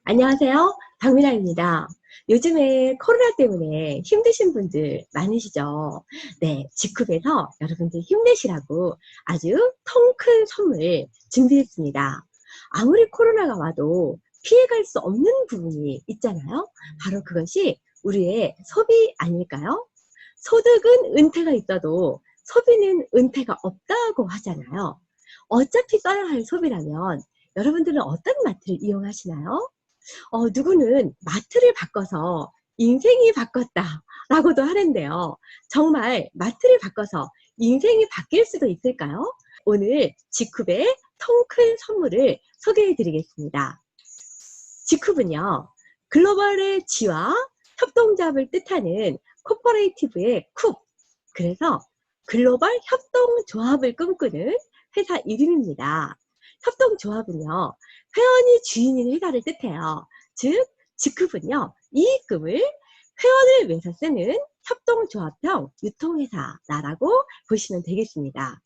안녕하세요. 박미라입니다. 요즘에 코로나 때문에 힘드신 분들 많으시죠? 네, 직급에서 여러분들 힘내시라고 아주 통 큰 선물 준비했습니다. 아무리 코로나가 와도 피해갈 수 없는 부분이 있잖아요. 바로 그것이 우리의 소비 아닐까요? 소득은 은퇴가 있어도 소비는 은퇴가 없다고 하잖아요. 어차피 써야 할 소비라면 여러분들은 어떤 마트를 이용하시나요? 누구는 마트를 바꿔서 인생이 바꿨다 라고도 하는데요. 정말 마트를 바꿔서 인생이 바뀔 수도 있을까요? 오늘 직후의 통 큰 선물을 소개해 드리겠습니다. 직후은요, 글로벌의 G와 협동조합을 뜻하는 코퍼레이티브의 쿱, 그래서 글로벌 협동조합을 꿈꾸는 회사 이름입니다. 협동조합은요, 회원이 주인인 회사를 뜻해요. 즉, 직급은요, 이익금을 회원을 위해서 쓰는 협동조합형 유통회사라고 보시면 되겠습니다.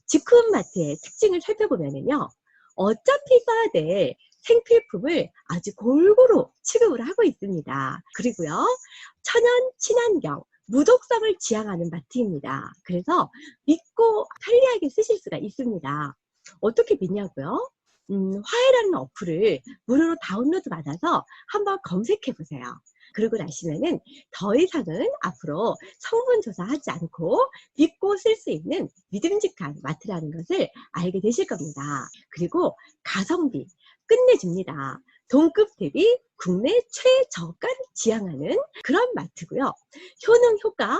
직급마트의 특징을 살펴보면요, 어차피 써야 될 생필품을 아주 골고루 취급을 하고 있습니다. 그리고요, 천연, 친환경, 무독성을 지향하는 마트입니다. 그래서 믿고 편리하게 쓰실 수가 있습니다. 어떻게 믿냐고요? 화해라는 어플을 무료로 다운로드 받아서 한번 검색해 보세요. 그러고 나시면은 더 이상은 앞으로 성분 조사하지 않고 믿고 쓸 수 있는 믿음직한 마트라는 것을 알게 되실 겁니다. 그리고 가성비 끝내줍니다. 동급 대비 국내 최저가를 지향하는 그런 마트고요. 효능 효과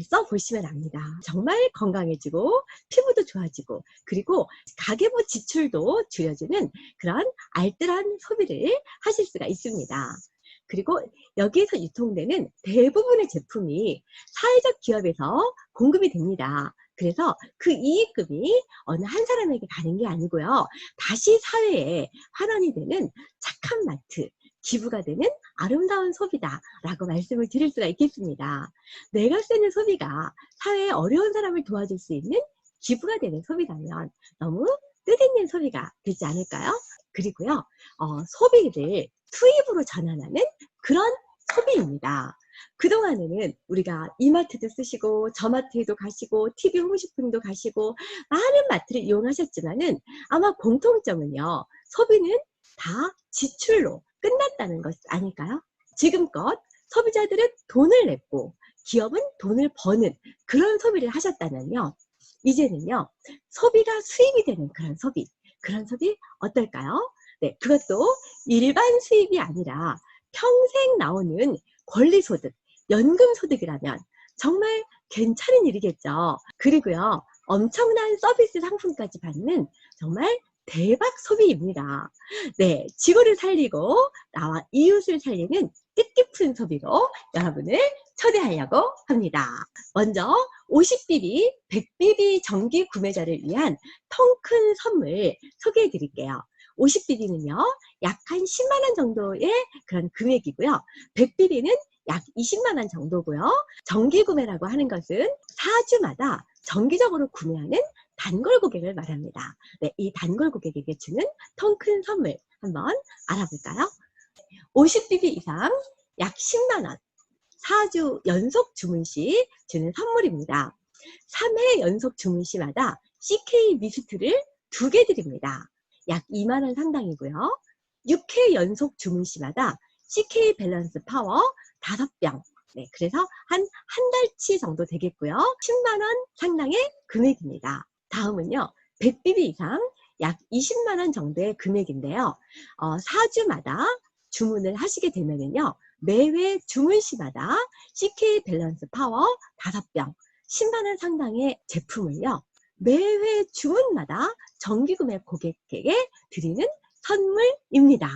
써보시면 압니다. 정말 건강해지고 피부도 좋아지고 그리고 가계부 지출도 줄여주는 그런 알뜰한 소비를 하실 수가 있습니다. 그리고 여기에서 유통되는 대부분의 제품이 사회적 기업에서 공급이 됩니다. 그래서 그 이익금이 어느 한 사람에게 가는 게 아니고요. 다시 사회에 환원이 되는 착한 마트, 기부가 되는 아름다운 소비다라고 말씀을 드릴 수가 있겠습니다. 내가 쓰는 소비가 사회에 어려운 사람을 도와줄 수 있는 기부가 되는 소비라면 너무 뜻있는 소비가 되지 않을까요? 그리고요, 소비를 수입으로 전환하는 그런 소비입니다. 그동안에는 우리가 이마트도 쓰시고 저마트에도 가시고 TV 홈쇼핑도 가시고 많은 마트를 이용하셨지만은 아마 공통점은요, 소비는 다 지출로 끝났다는 것 아닐까요? 지금껏 소비자들은 돈을 냈고 기업은 돈을 버는 그런 소비를 하셨다면요, 이제는요, 소비가 수입이 되는 그런 소비 어떨까요? 네, 그것도 일반 수입이 아니라 평생 나오는 권리소득, 연금소득이라면 정말 괜찮은 일이겠죠. 그리고요, 엄청난 서비스 상품까지 받는 정말 대박 소비입니다. 네, 지구를 살리고 나와 이웃을 살리는 뜻깊은 소비로 여러분을 초대하려고 합니다. 먼저 50BB, 100BB 정기 구매자를 위한 통 큰 선물 소개해 드릴게요. 50BB는요, 약 한 10만원 정도의 그런 금액이고요. 100BB는 약 20만원 정도고요. 정기 구매라고 하는 것은 4주마다 정기적으로 구매하는 단골 고객을 말합니다. 네, 이 단골 고객에게 주는 통 큰 선물 한번 알아볼까요? 50BB 이상 약 10만원, 4주 연속 주문 시 주는 선물입니다. 3회 연속 주문 시마다 CK 미스트를 2개 드립니다. 약 2만원 상당이고요. 6회 연속 주문 시마다 CK 밸런스 파워 5병, 네, 그래서 한 달치 정도 되겠고요. 10만원 상당의 금액입니다. 다음은요, 100BB 이상 약 20만원 정도의 금액인데요. 4주마다 주문을 하시게 되면은요, 매회 주문 시마다 CK 밸런스 파워 5병, 10만원 상당의 제품을요, 매회 주문마다 정기구매 고객에게 드리는 선물입니다.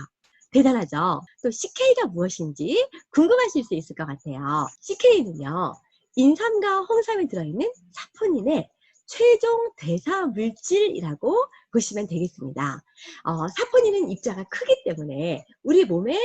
대단하죠? 또 CK가 무엇인지 궁금하실 수 있을 것 같아요. CK는요, 인삼과 홍삼이 들어있는 사포닌의 최종 대사 물질이라고 보시면 되겠습니다. 사포닌은 입자가 크기 때문에 우리 몸에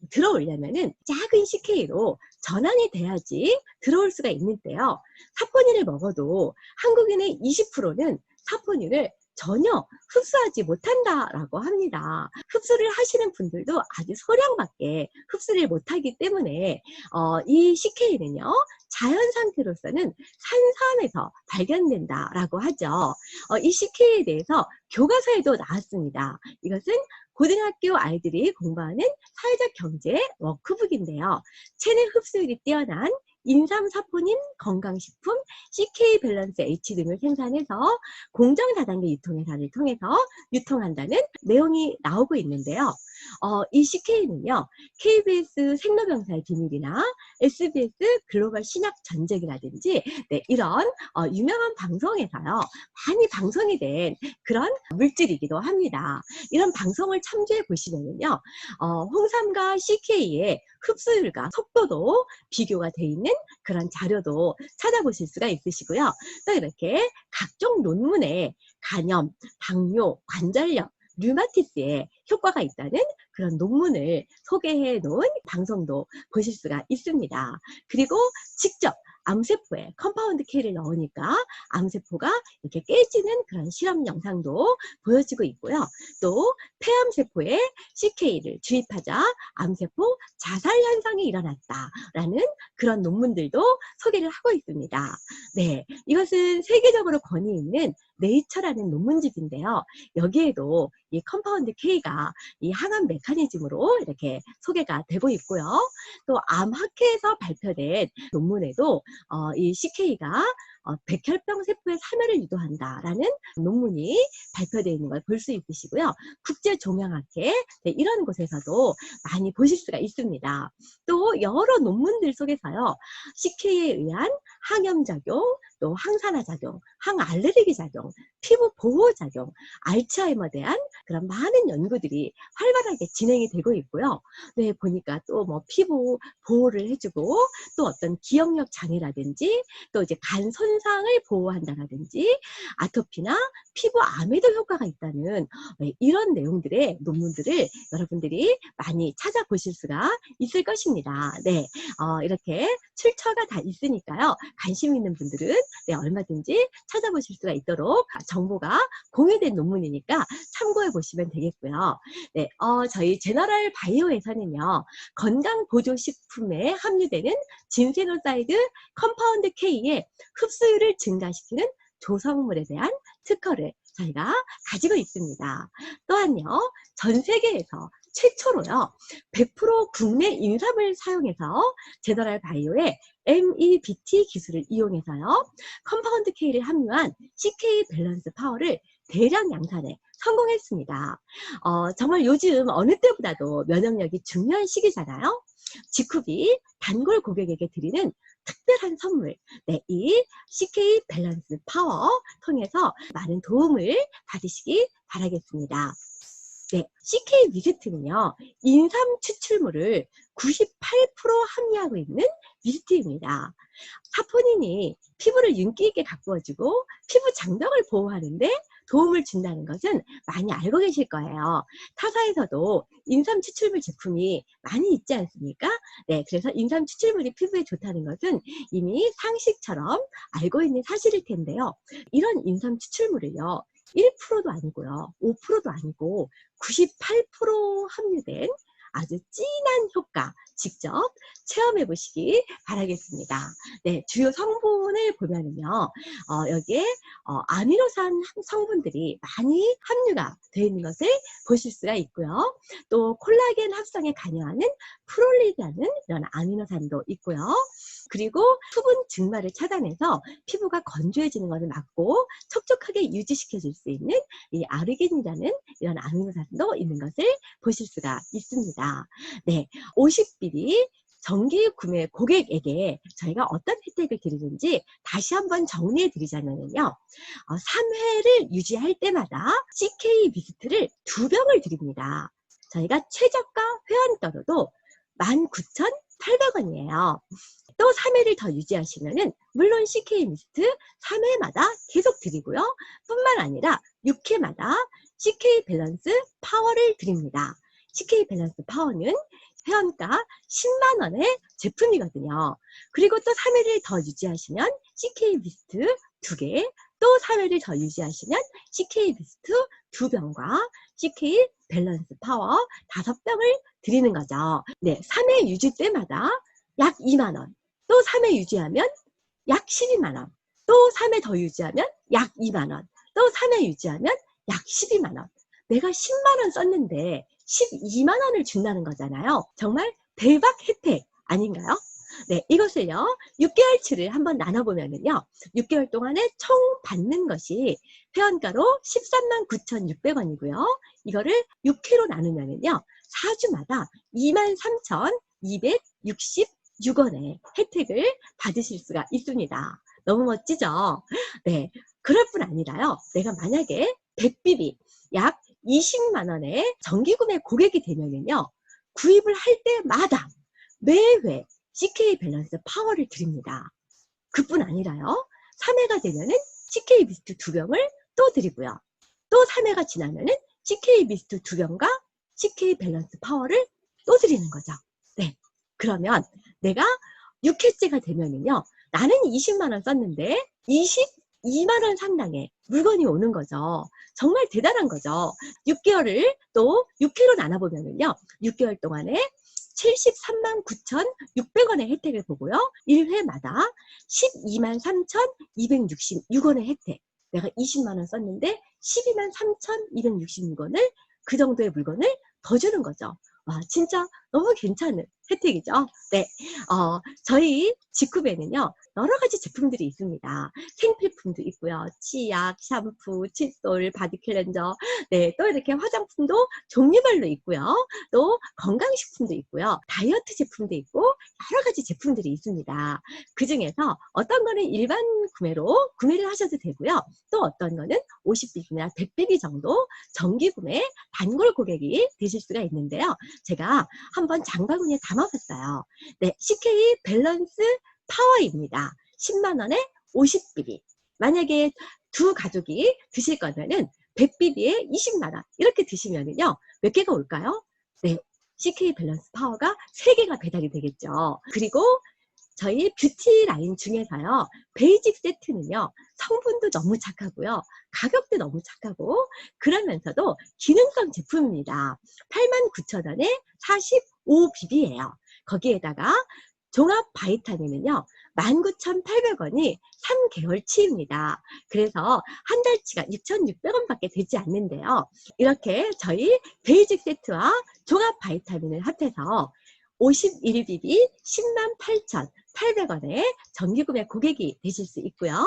들어오려면은 작은 CK로 전환이 돼야지 들어올 수가 있는데요. 사포닌을 먹어도 한국인의 20%는 사포닌을 전혀 흡수하지 못한다라고 합니다. 흡수를 하시는 분들도 아주 소량밖에 흡수를 못하기 때문에 이 CK는요, 자연 상태로서는 산삼에서 발견된다라고 하죠. 이 CK에 대해서 교과서에도 나왔습니다. 이것은 고등학교 아이들이 공부하는 사회적 경제 워크북인데요. 체내 흡수율이 뛰어난 인삼 사포닌 건강식품 CK 밸런스 H 등을 생산해서 공정 다단계 유통회사를 통해서 유통한다는 내용이 나오고 있는데요. 이 CK는요, KBS 생로병사의 비밀이나 SBS 글로벌 신약 전쟁이라든지 이런 유명한 방송에서요, 많이 방송이 된 그런 물질이기도 합니다. 이런 방송을 참조해 보시면요, 홍삼과 CK의 흡수율과 속도도 비교가 돼 있는 그런 자료도 찾아보실 수가 있으시고요. 또 이렇게 각종 논문에 간염, 당뇨, 관절염, 류마티스에 효과가 있다는 그런 논문을 소개해 놓은 방송도 보실 수가 있습니다. 그리고 직접 암세포에 컴파운드 K를 넣으니까 암세포가 이렇게 깨지는 그런 실험 영상도 보여지고 있고요. 또 폐암세포에 CK를 주입하자 암세포 자살 현상이 일어났다라는 그런 논문들도 소개를 하고 있습니다. 네, 이것은 세계적으로 권위 있는 네이처라는 논문집인데요. 여기에도 이 컴파운드 K가 이 항암 메커니즘으로 이렇게 소개가 되고 있고요. 또 암학회에서 발표된 논문에도 이 CK가 백혈병 세포의 사멸을 유도한다라는 논문이 발표되어 있는 걸 볼 수 있으시고요. 국제종양학회 이런 곳에서도 많이 보실 수가 있습니다. 또 여러 논문들 속에서요, CK에 의한 항염작용, 또 항산화작용, 항알레르기 작용, 피부 보호작용, 알츠하이머에 대한 그런 많은 연구들이 활발하게 진행이 되고 있고요. 네, 보니까 또 뭐 피부 보호를 해주고, 또 어떤 기억력 장애라든지, 또 이제 간 손상을 보호한다라든지, 아토피나 피부암에도 효과가 있다는 이런 내용들의 논문들을 여러분들이 많이 찾아보실 수가 있을 것입니다. 네, 이렇게 출처가 다 있으니까요. 관심 있는 분들은 얼마든지 찾아보실 수가 있도록 정보가 공유된 논문이니까 참고해 보시면 되겠고요. 네, 저희 제너럴 바이오에서는요, 건강보조식품에 함유되는 진세노사이드 컴파운드 K의 흡수율을 증가시키는 조성물에 대한 특허를 저희가 가지고 있습니다. 또한요, 전 세계에서 최초로요, 100% 국내 인삼을 사용해서 제너럴 바이오의 MEBT 기술을 이용해서요, 컴파운드 K를 함유한 CK 밸런스 파워를 대량 양산에 성공했습니다. 정말 요즘 어느 때보다도 면역력이 중요한 시기잖아요. 지쿠비 단골 고객에게 드리는 특별한 선물, 네, 이 CK 밸런스 파워 통해서 많은 도움을 받으시기 바라겠습니다. 네, CK 미스트는요, 인삼 추출물을 98% 함유하고 있는 미스트입니다. 사포닌이 피부를 윤기 있게 가꾸어주고 피부 장벽을 보호하는데 도움을 준다는 것은 많이 알고 계실 거예요. 타사에서도 인삼 추출물 제품이 많이 있지 않습니까? 네, 그래서 인삼 추출물이 피부에 좋다는 것은 이미 상식처럼 알고 있는 사실일 텐데요. 이런 인삼 추출물을요, 1%도 아니고요, 5%도 아니고 98% 함유된 아주 진한 효과 직접 체험해 보시기 바라겠습니다. 네, 주요 성분을 보면은요, 여기에 아미노산 성분들이 많이 함유가 되어 있는 것을 보실 수가 있고요. 또 콜라겐 합성에 관여하는 프롤리드라는 이런 아미노산도 있고요. 그리고 수분 증말을 차단해서 피부가 건조해지는 것을 막고 촉촉하게 유지시켜 줄 수 있는 이 아르기닌이라는 이런 아미노산도 있는 것을 보실 수가 있습니다. 네, 50ml 정기 구매 고객에게 저희가 어떤 혜택을 드리는지 다시 한번 정리해 드리자면요, 3회를 유지할 때마다 CK 미스트를 2병을 드립니다. 저희가 최저가 회원가로도 19,800원이에요. 또 3회를 더 유지하시면은 물론 CK 미스트 3회마다 계속 드리고요. 뿐만 아니라 6회마다 CK 밸런스 파워를 드립니다. CK 밸런스 파워는 회원가 10만 원의 제품이거든요. 그리고 또 3회를 더 유지하시면 CK 미스트 2개, 또 또 3회를 더 유지하시면 CK 비스트 2병과 CK 밸런스 파워 5병을 드리는 거죠. 네, 3회 유지 때마다 약 2만원, 또 3회 유지하면 약 12만원, 또 3회 더 유지하면 약 2만원, 또 3회 유지하면 약 12만원. 내가 10만원 썼는데 12만원을 준다는 거잖아요. 정말 대박 혜택 아닌가요? 네, 이것을요, 6개월치를 한번 나눠보면은요, 6개월 동안에 총 받는 것이 회원가로 139,600원이고요. 이거를 6회로 나누면은요, 4주마다 23,266원의 혜택을 받으실 수가 있습니다. 너무 멋지죠? 네, 그럴 뿐 아니라요, 내가 만약에 100BB, 약 20만원의 정기구매 고객이 되면은요, 구입을 할 때마다 매회 CK 밸런스 파워를 드립니다. 그뿐 아니라요, 3회가 되면은 CK 비스트 2병을 또 드리고요. 또 3회가 지나면은 CK 비스트 2병과 CK 밸런스 파워를 또 드리는 거죠. 네. 그러면 내가 6회째가 되면은요, 나는 20만원 썼는데 22만원 상당의 물건이 오는 거죠. 정말 대단한 거죠. 6개월을 또 6회로 나눠보면은요, 6개월 동안에 73만 9,600원의 혜택을 보고요. 1회마다 12만 3,266원의 혜택. 내가 20만원 썼는데 12만 3,266원을 그 정도의 물건을 더 주는 거죠. 와, 진짜 너무 괜찮은 혜택이죠. 네, 저희 직구배는요, 여러 가지 제품들이 있습니다. 생필품도 있고요. 치약, 샴푸, 칫솔, 바디 클렌저, 네, 또 이렇게 화장품도 종류별로 있고요. 또 건강식품도 있고요. 다이어트 제품도 있고 여러 가지 제품들이 있습니다. 그 중에서 어떤 거는 일반 구매로 구매를 하셔도 되고요. 또 어떤 거는 50BB나 100BB 정도 정기 구매 단골 고객이 되실 수가 있는데요. 제가 한번 장바구니에 담아봤어요. 네, CK 밸런스 파워입니다. 10만원에 50BB. 만약에 두 가족이 드실 거면은 100BB에 20만원 이렇게 드시면은요, 몇 개가 올까요? 네, CK 밸런스 파워가 3개가 배달이 되겠죠. 그리고 저희 뷰티 라인 중에서요, 베이직 세트는요, 성분도 너무 착하고요, 가격도 너무 착하고, 그러면서도 기능성 제품입니다. 89,000원에 45BB예요. 거기에다가 종합 바이타민은요, 19,800원이 3개월치입니다. 그래서 한 달치가 6,600원밖에 되지 않는데요. 이렇게 저희 베이직 세트와 종합 바이타민을 합해서 51BB 108,800원에 정기구매 고객이 되실 수 있고요.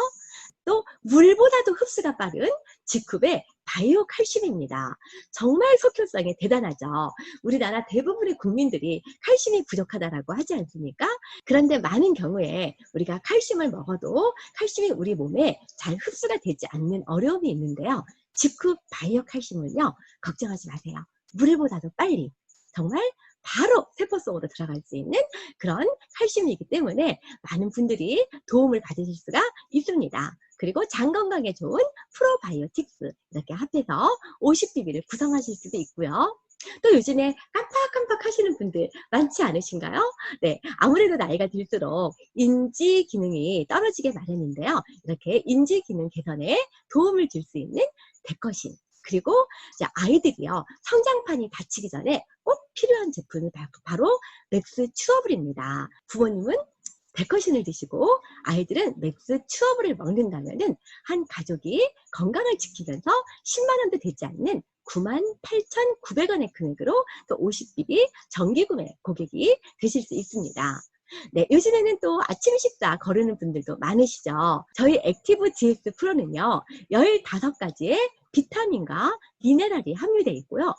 또 물보다도 흡수가 빠른 직후배 바이오 칼슘입니다. 정말 속효성이 대단하죠. 우리나라 대부분의 국민들이 칼슘이 부족하다라고 하지 않습니까? 그런데 많은 경우에 우리가 칼슘을 먹어도 칼슘이 우리 몸에 잘 흡수가 되지 않는 어려움이 있는데요. 직후 바이오 칼슘은요, 걱정하지 마세요. 물보다도 빨리, 정말 바로 세포 속으로 들어갈 수 있는 그런 칼슘이기 때문에 많은 분들이 도움을 받으실 수가 있습니다. 그리고 장 건강에 좋은 프로바이오틱스 이렇게 합해서 50BB를 구성하실 수도 있고요. 또 요즘에 깜빡깜빡 하시는 분들 많지 않으신가요? 네, 아무래도 나이가 들수록 인지 기능이 떨어지게 마련인데요. 이렇게 인지 기능 개선에 도움을 줄 수 있는 데커신, 그리고 이제 아이들이요, 성장판이 다치기 전에 꼭 필요한 제품이 바로 맥스 츄어블입니다. 부모님은 데커신을 드시고 아이들은 맥스 츄어블을 먹는다면은 한 가족이 건강을 지키면서 10만원도 되지 않는 98,900원의 금액으로 또 50BB 정기구매 고객이 되실 수 있습니다. 네, 요즘에는 또 아침 식사 거르는 분들도 많으시죠. 저희 액티브 GS 프로는요, 15가지의 비타민과 미네랄이 함유되어 있고요.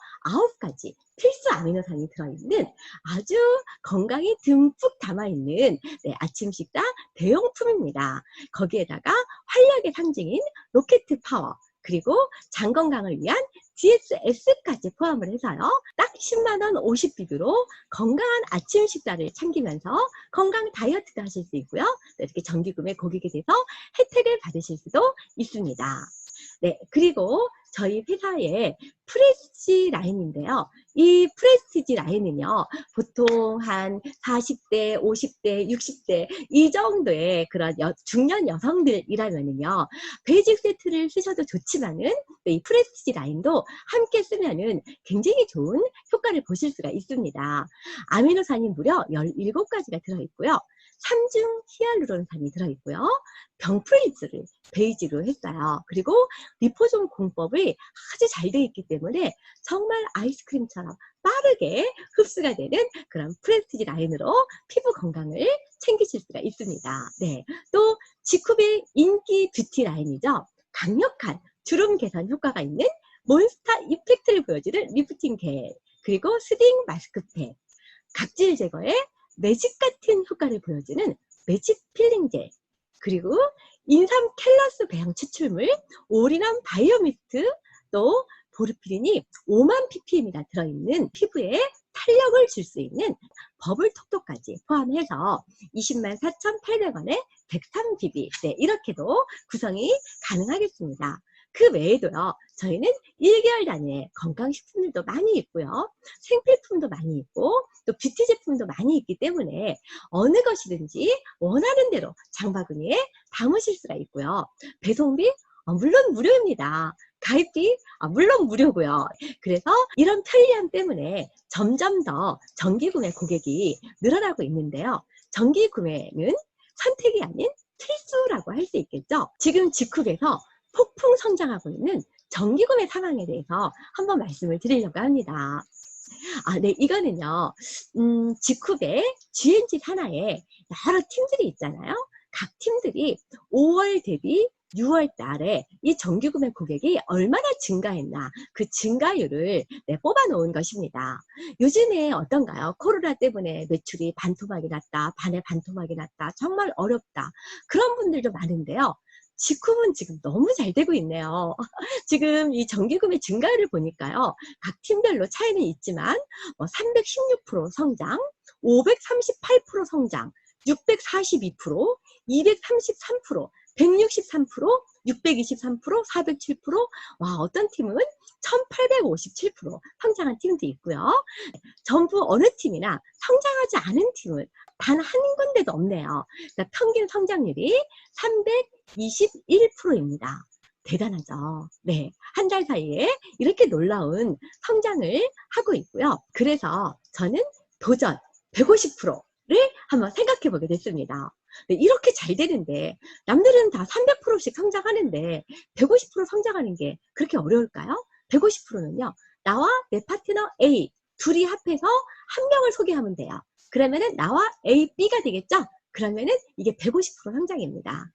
9가지 필수 아미노산이 들어있는 아주 건강이 듬뿍 담아있는, 네, 아침 식사 대용품입니다. 거기에다가 활력의 상징인 로켓 파워, 그리고 장 건강을 위한 GSS까지 포함을 해서요, 딱 10만원 50BB로 건강한 아침 식사를 챙기면서 건강 다이어트도 하실 수 있고요. 이렇게 정기구매 고객이 돼서 혜택을 받으실 수도 있습니다. 네, 그리고 저희 회사에 프레스티지 라인인데요. 이 프레스티지 라인은요, 보통 한 40대, 50대, 60대 이 정도의 그런 중년 여성들이라면은요, 베이직 세트를 쓰셔도 좋지만은 이 프레스티지 라인도 함께 쓰면은 굉장히 좋은 효과를 보실 수가 있습니다. 아미노산이 무려 17가지가 들어있고요. 3중 히알루론산이 들어있고요. 병풀립스를 베이직으로 했어요. 그리고 리포솜 공법이 아주 잘 되어 있기 때문에 정말 아이스크림처럼 빠르게 흡수가 되는 그런 프레스티지 라인으로 피부 건강을 챙기실 수가 있습니다. 네. 또 지쿰의 인기 뷰티 라인이죠. 강력한 주름 개선 효과가 있는 몬스터 이펙트를 보여주는 리프팅 겔, 그리고 스딩 마스크팩, 각질 제거에 매직 같은 효과를 보여주는 매직 필링 젤, 그리고 인삼 켈러스 배양 추출물, 올인원 바이오미스트, 또 보르피린이 5만 ppm이나 들어있는 피부에 탄력을 줄 수 있는 버블 톡톡까지 포함해서 204,800원에 103BB, 네, 이렇게도 구성이 가능하겠습니다. 그 외에도요, 저희는 1개월 단위의 건강식품들도 많이 있고요, 생필품도 많이 있고, 또 뷰티 제품도 많이 있기 때문에 어느 것이든지 원하는 대로 장바구니에 담으실 수가 있고요. 배송비 물론 무료입니다. 가입비 물론 무료고요. 그래서 이런 편리함 때문에 점점 더 정기구매 고객이 늘어나고 있는데요. 정기구매는 선택이 아닌 필수라고 할 수 있겠죠. 지금 지쿰에서 폭풍 성장하고 있는 정기구매 상황에 대해서 한번 말씀을 드리려고 합니다. 네, 이거는요, 지쿰의 GNG 산하에 여러 팀들이 있잖아요. 각 팀들이 5월 대비 6월 달에 이 정기구매 고객이 얼마나 증가했나, 그 증가율을 뽑아 놓은 것입니다. 요즘에 어떤가요? 코로나 때문에 매출이 반토막이 났다, 반에 반토막이 났다, 정말 어렵다, 그런 분들도 많은데요. 지쿰은 지금 너무 잘 되고 있네요. 지금 이 정기구매 증가율을 보니까요, 각 팀별로 차이는 있지만 316% 성장, 538% 성장, 642%, 233%, 163%, 623%, 407%, 와, 어떤 팀은 1857% 성장한 팀도 있고요. 전부 어느 팀이나 성장하지 않은 팀은 단 한 군데도 없네요. 그러니까 평균 성장률이 321%입니다. 대단하죠. 네. 한 달 사이에 이렇게 놀라운 성장을 하고 있고요. 그래서 저는 도전 150%를 한번 생각해 보게 됐습니다. 네, 이렇게 잘 되는데, 남들은 다 300%씩 성장하는데 150% 성장하는 게 그렇게 어려울까요? 150%는요, 나와 내 파트너 A 둘이 합해서 한 명을 소개하면 돼요. 그러면은 나와 A, B가 되겠죠? 그러면은 이게 150% 성장입니다.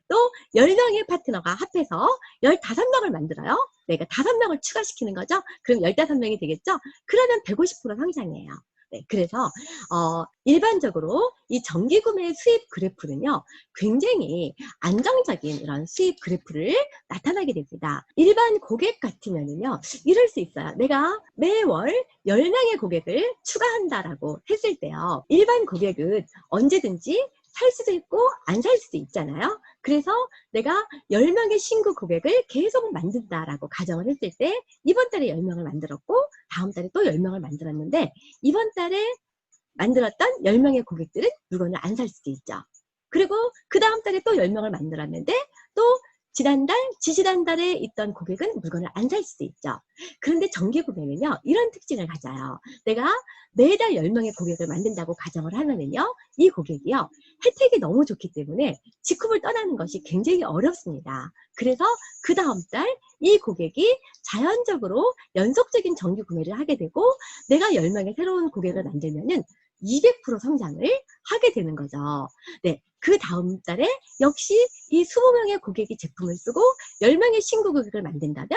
또 10명의 파트너가 합해서 15명을 만들어요. 내가 5명을 추가시키는 거죠. 그럼 15명이 되겠죠. 그러면 150% 성장이에요. 네, 그래서 일반적으로 이 정기구매 수입 그래프는요, 굉장히 안정적인 이런 수입 그래프를 나타나게 됩니다. 일반 고객 같으면은요, 이럴 수 있어요. 내가 매월 10명의 고객을 추가한다라고 했을 때요, 일반 고객은 언제든지 살 수도 있고 안 살 수도 있잖아요. 그래서 내가 10명의 신규 고객을 계속 만든다라고 가정을 했을 때, 이번 달에 10명을 만들었고 다음 달에 또 10명을 만들었는데, 이번 달에 만들었던 10명의 고객들은 물건을 안 살 수도 있죠. 그리고 그 다음 달에 또 10명을 만들었는데, 또 지난달, 지지난달에 있던 고객은 물건을 안 살 수도 있죠. 그런데 정기구매는요, 이런 특징을 가져요. 내가 매달 10명의 고객을 만든다고 가정을 하면은요, 이 고객이요, 혜택이 너무 좋기 때문에 지쿰을 떠나는 것이 굉장히 어렵습니다. 그래서 그 다음 달 이 고객이 자연적으로 연속적인 정기구매를 하게 되고, 내가 10명의 새로운 고객을 만들면은 200% 성장을 하게 되는 거죠. 네. 그 다음 달에 역시 이 20명의 고객이 제품을 쓰고 10명의 신규 고객을 만든다면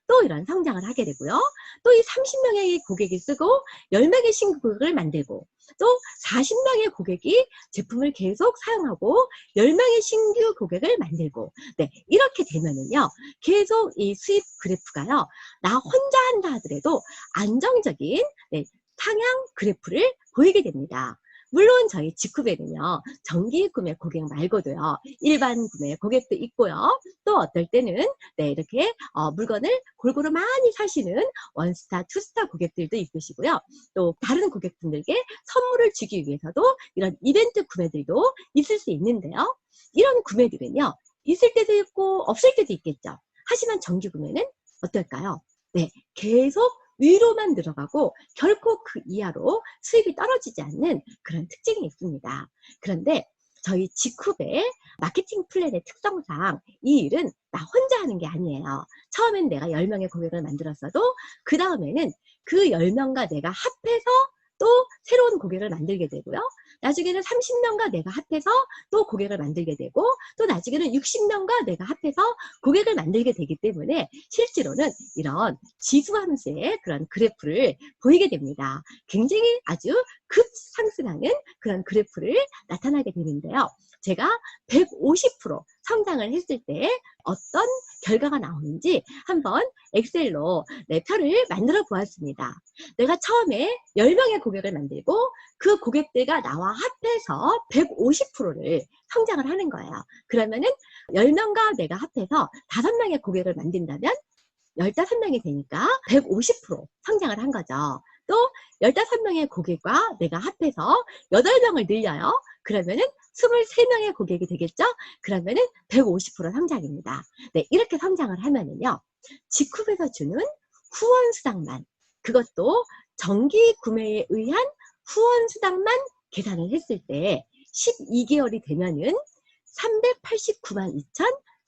또 이런 성장을 하게 되고요. 또 이 30명의 고객이 쓰고 10명의 신규 고객을 만들고, 또 40명의 고객이 제품을 계속 사용하고 10명의 신규 고객을 만들고, 네, 이렇게 되면은요, 계속 이 수입 그래프가요, 나 혼자 한다 하더라도 안정적인, 네, 상향 그래프를 보이게 됩니다. 물론 저희 직구배는요, 정기 구매 고객 말고도요, 일반 구매 고객도 있고요. 또 어떨 때는 네, 이렇게 물건을 골고루 많이 사시는 원스타, 투스타 고객들도 있으시고요. 또 다른 고객분들께 선물을 주기 위해서도 이런 이벤트 구매들도 있을 수 있는데요. 이런 구매들은요, 있을 때도 있고 없을 때도 있겠죠. 하지만 정기 구매는 어떨까요? 네, 계속 위로만 들어가고 결코 그 이하로 수입이 떨어지지 않는 그런 특징이 있습니다. 그런데 저희 직후배 마케팅 플랜의 특성상 이 일은 나 혼자 하는 게 아니에요. 처음엔 내가 10명의 고객을 만들었어도 그 다음에는 그 10명과 내가 합해서 또 새로운 고객을 만들게 되고요. 나중에는 30명과 내가 합해서 또 고객을 만들게 되고, 또 나중에는 60명과 내가 합해서 고객을 만들게 되기 때문에 실제로는 이런 지수함수의 그런 그래프를 보이게 됩니다. 굉장히 아주 급상승하는 그런 그래프를 나타나게 되는데요. 제가 150% 성장을 했을 때 어떤 결과가 나오는지 한번 엑셀로 표를 만들어 보았습니다. 내가 처음에 10명의 고객을 만들고 그 고객들과 나와 합해서 150%를 성장을 하는 거예요. 그러면은 10명과 내가 합해서 5명의 고객을 만든다면 15명이 되니까 150% 성장을 한 거죠. 또 15명의 고객과 내가 합해서 8명을 늘려요. 그러면은 23명의 고객이 되겠죠? 그러면은 150% 성장입니다. 네, 이렇게 성장을 하면은요, 직후에서 주는 후원 수당만, 그것도 정기 구매에 의한 후원 수당만 계산을 했을 때 12개월이 되면은 389만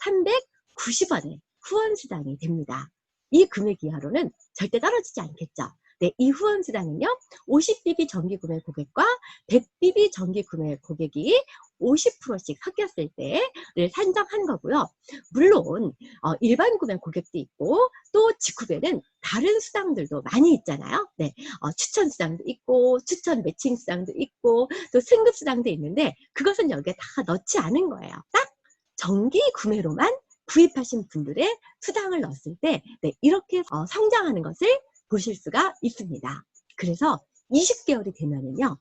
2,390원의 후원 수당이 됩니다. 이 금액 이하로는 절대 떨어지지 않겠죠. 네, 이 후원 수당은요, 50BB 정기 구매 고객과 100BB 정기 구매 고객이 50%씩 섞였을 때를 산정한 거고요. 물론 일반 구매 고객도 있고 또 직후배는 다른 수당들도 많이 있잖아요. 네, 추천 수당도 있고 추천 매칭 수당도 있고 또 승급 수당도 있는데 그것은 여기에 다 넣지 않은 거예요. 딱 정기 구매로만 구입하신 분들의 수당을 넣었을 때 네, 이렇게 성장하는 것을 보실 수가 있습니다. 그래서 20개월이 되면은요,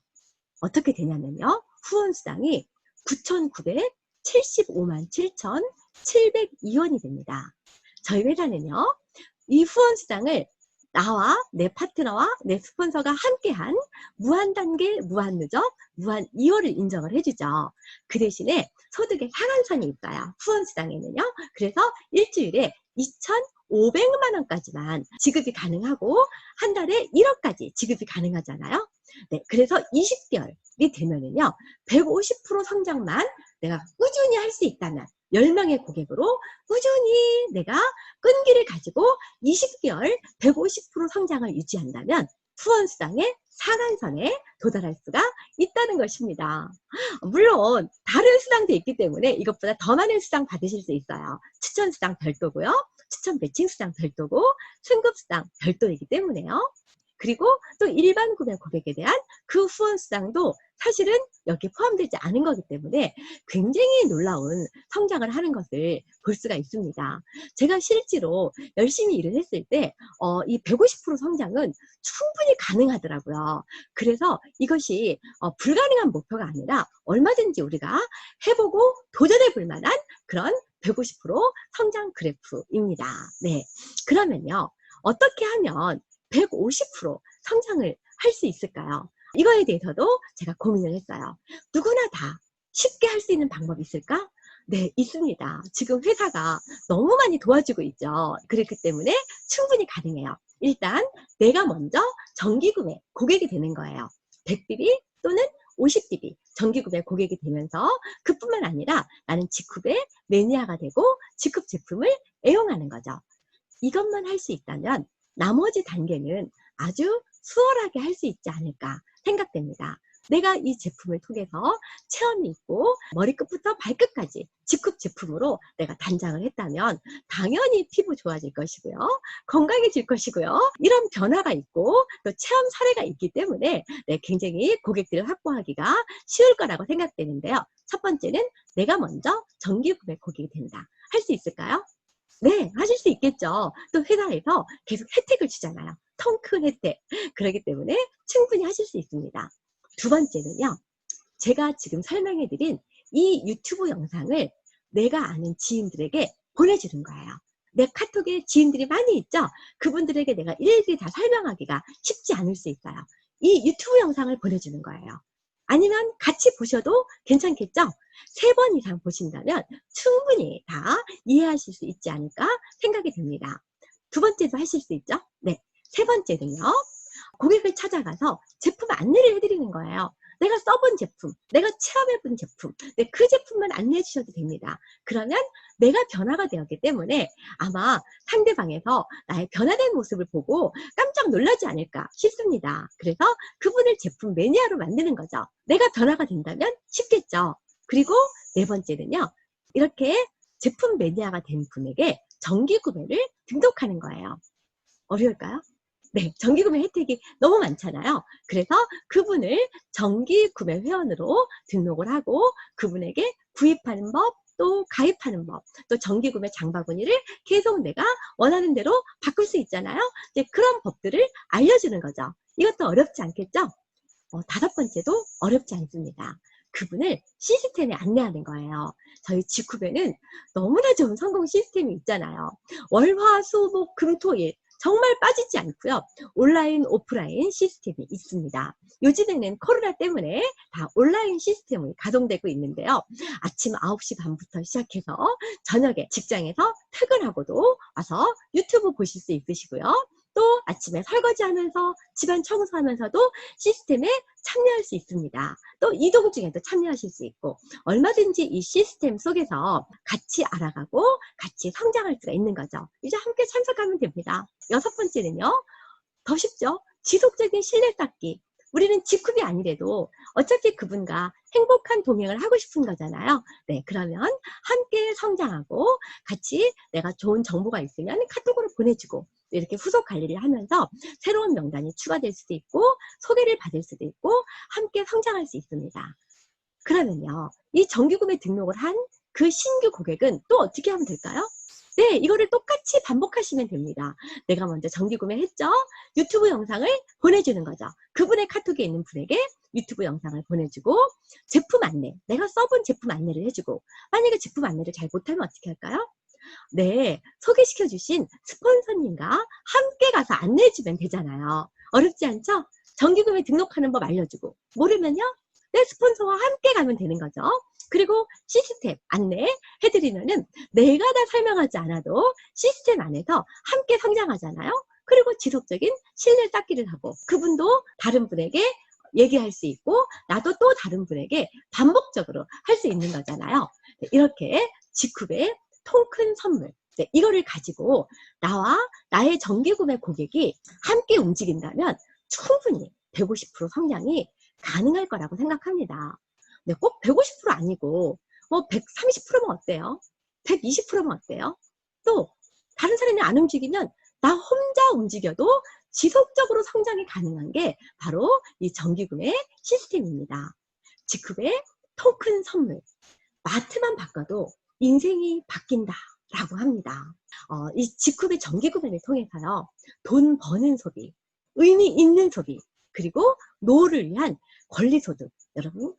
어떻게 되냐면요, 후원 수당이 9,975만 7,702원이 됩니다. 저희 회사는요, 이 후원 수당을 나와 내 파트너와 내 스폰서가 함께한 무한단계, 무한누적, 무한2월을 인정을 해주죠. 그 대신에 소득의 상한선이 있어요. 후원 수당에는요. 그래서 일주일에 2,500만 원까지만 지급이 가능하고 한 달에 1억까지 지급이 가능하잖아요. 네, 그래서 20개월이 되면은요, 150% 성장만 내가 꾸준히 할 수 있다면 10명의 고객으로 꾸준히 내가 끈기를 가지고 20개월 150% 성장을 유지한다면 후원수당의 상한선에 도달할 수가 있다는 것입니다. 물론 다른 수당도 있기 때문에 이것보다 더 많은 수당 받으실 수 있어요. 추천수당 별도고요. 추천 매칭 수당 별도고 승급수당 별도이기 때문에요. 그리고 또 일반 구매 고객에 대한 그 후원 수당도 사실은 여기에 포함되지 않은 거기 때문에 굉장히 놀라운 성장을 하는 것을 볼 수가 있습니다. 제가 실제로 열심히 일을 했을 때 이 150% 성장은 충분히 가능하더라고요. 그래서 이것이 불가능한 목표가 아니라 얼마든지 우리가 해보고 도전해 볼 만한 그런 150% 성장 그래프입니다. 네, 그러면요, 어떻게 하면 150% 성장을 할 수 있을까요? 이거에 대해서도 제가 고민을 했어요. 누구나 다 쉽게 할 수 있는 방법이 있을까? 네, 있습니다. 지금 회사가 너무 많이 도와주고 있죠. 그렇기 때문에 충분히 가능해요. 일단 내가 먼저 정기구매 고객이 되는 거예요. 100BB 또는 50BB 정기구매 고객이 되면서 그뿐만 아니라 나는 직후배 매니아가 되고 직급 제품을 애용하는 거죠. 이것만 할 수 있다면 나머지 단계는 아주 수월하게 할 수 있지 않을까 생각됩니다. 내가 이 제품을 통해서 체험이 있고 머리끝부터 발끝까지 직급 제품으로 내가 단장을 했다면 당연히 피부 좋아질 것이고요. 건강해질 것이고요. 이런 변화가 있고 또 체험 사례가 있기 때문에 굉장히 고객들을 확보하기가 쉬울 거라고 생각되는데요. 첫 번째는 내가 먼저 정기 구매 고객이 된다. 할 수 있을까요? 네, 하실 수 있겠죠. 또 회사에서 계속 혜택을 주잖아요. 통 큰 혜택. 그렇기 때문에 충분히 하실 수 있습니다. 두 번째는요, 제가 지금 설명해드린 이 유튜브 영상을 내가 아는 지인들에게 보내주는 거예요. 내 카톡에 지인들이 많이 있죠? 그분들에게 내가 일일이 다 설명하기가 쉽지 않을 수 있어요. 이 유튜브 영상을 보내주는 거예요. 아니면 같이 보셔도 괜찮겠죠? 3번 이상 보신다면 충분히 다 이해하실 수 있지 않을까 생각이 듭니다. 2번째도 하실 수 있죠? 네. 3번째는요. 고객을 찾아가서 제품 안내를 해드리는 거예요. 내가 써본 제품, 내가 체험해본 제품, 그 제품만 안내해 주셔도 됩니다. 그러면 내가 변화가 되었기 때문에 아마 상대방에서 나의 변화된 모습을 보고 깜짝 놀라지 않을까 싶습니다. 그래서 그분을 제품 매니아로 만드는 거죠. 내가 변화가 된다면 쉽겠죠. 그리고 4번째는요. 이렇게 제품 매니아가 된 분에게 정기 구매를 등록하는 거예요. 어려울까요? 네, 정기구매 혜택이 너무 많잖아요. 그래서 그분을 정기구매 회원으로 등록을 하고 그분에게 구입하는 법, 또 가입하는 법, 또 정기구매 장바구니를 계속 내가 원하는 대로 바꿀 수 있잖아요. 이제 그런 법들을 알려주는 거죠. 이것도 어렵지 않겠죠? 5번째도 어렵지 않습니다. 그분을 시스템에 안내하는 거예요. 저희 지쿠베는 너무나 좋은 성공 시스템이 있잖아요. 월, 화, 수, 목, 금, 토, 일 정말 빠지지 않고요. 온라인, 오프라인 시스템이 있습니다. 요즘에는 코로나 때문에 다 온라인 시스템이 가동되고 있는데요. 아침 9시 반부터 시작해서 저녁에 직장에서 퇴근하고도 와서 유튜브 보실 수 있으시고요. 또 아침에 설거지하면서 집안 청소하면서도 시스템에 참여할 수 있습니다. 또 이동 중에도 참여하실 수 있고 얼마든지 이 시스템 속에서 같이 알아가고 같이 성장할 수가 있는 거죠. 이제 함께 참석하면 됩니다. 6번째는요. 더 쉽죠. 지속적인 신뢰 쌓기. 우리는 지쿰이 아니래도 어차피 그분과 행복한 동행을 하고 싶은 거잖아요. 네, 그러면 함께 성장하고 같이 내가 좋은 정보가 있으면 카톡으로 보내주고 이렇게 후속 관리를 하면서 새로운 명단이 추가될 수도 있고 소개를 받을 수도 있고 함께 성장할 수 있습니다. 그러면요. 이 정기구매 등록을 한 그 신규 고객은 또 어떻게 하면 될까요? 네, 이거를 똑같이 반복하시면 됩니다. 내가 먼저 정기구매 했죠? 유튜브 영상을 보내주는 거죠. 그분의 카톡에 있는 분에게 유튜브 영상을 보내주고 제품 안내, 내가 써본 제품 안내를 해주고 만약에 제품 안내를 잘 못하면 어떻게 할까요? 네, 소개시켜 주신 스폰서님과 함께 가서 안내해주면 되잖아요. 어렵지 않죠? 정기구매 등록하는 법 알려주고 모르면요? 내 스폰서와 함께 가면 되는 거죠. 그리고 시스템 안내 해드리면은 내가 다 설명하지 않아도 시스템 안에서 함께 성장하잖아요. 그리고 지속적인 신뢰 쌓기를 하고 그분도 다른 분에게 얘기할 수 있고 나도 또 다른 분에게 반복적으로 할 수 있는 거잖아요. 이렇게 지쿰의 통 큰 선물, 이거를 가지고 나와 나의 정기구매 고객이 함께 움직인다면 충분히 150% 성장이 가능할 거라고 생각합니다. 네, 꼭 150% 아니고 뭐 130%면 어때요? 120%면 어때요? 또 다른 사람이 안 움직이면 나 혼자 움직여도 지속적으로 성장이 가능한 게 바로 이 정기구매 시스템입니다. 지쿰의 통 큰 선물. 마트만 바꿔도 인생이 바뀐다 라고 합니다. 이 지쿰의 정기구매를 통해서요. 돈 버는 소비, 의미 있는 소비, 그리고 노후를 위한 권리소득 여러분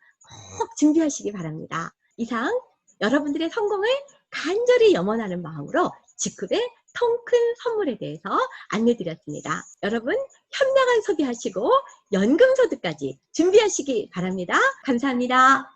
꼭 준비하시기 바랍니다. 이상 여러분들의 성공을 간절히 염원하는 마음으로 지쿰의 통 큰 선물에 대해서 안내드렸습니다. 여러분 현명한 소비하시고 연금소득까지 준비하시기 바랍니다. 감사합니다.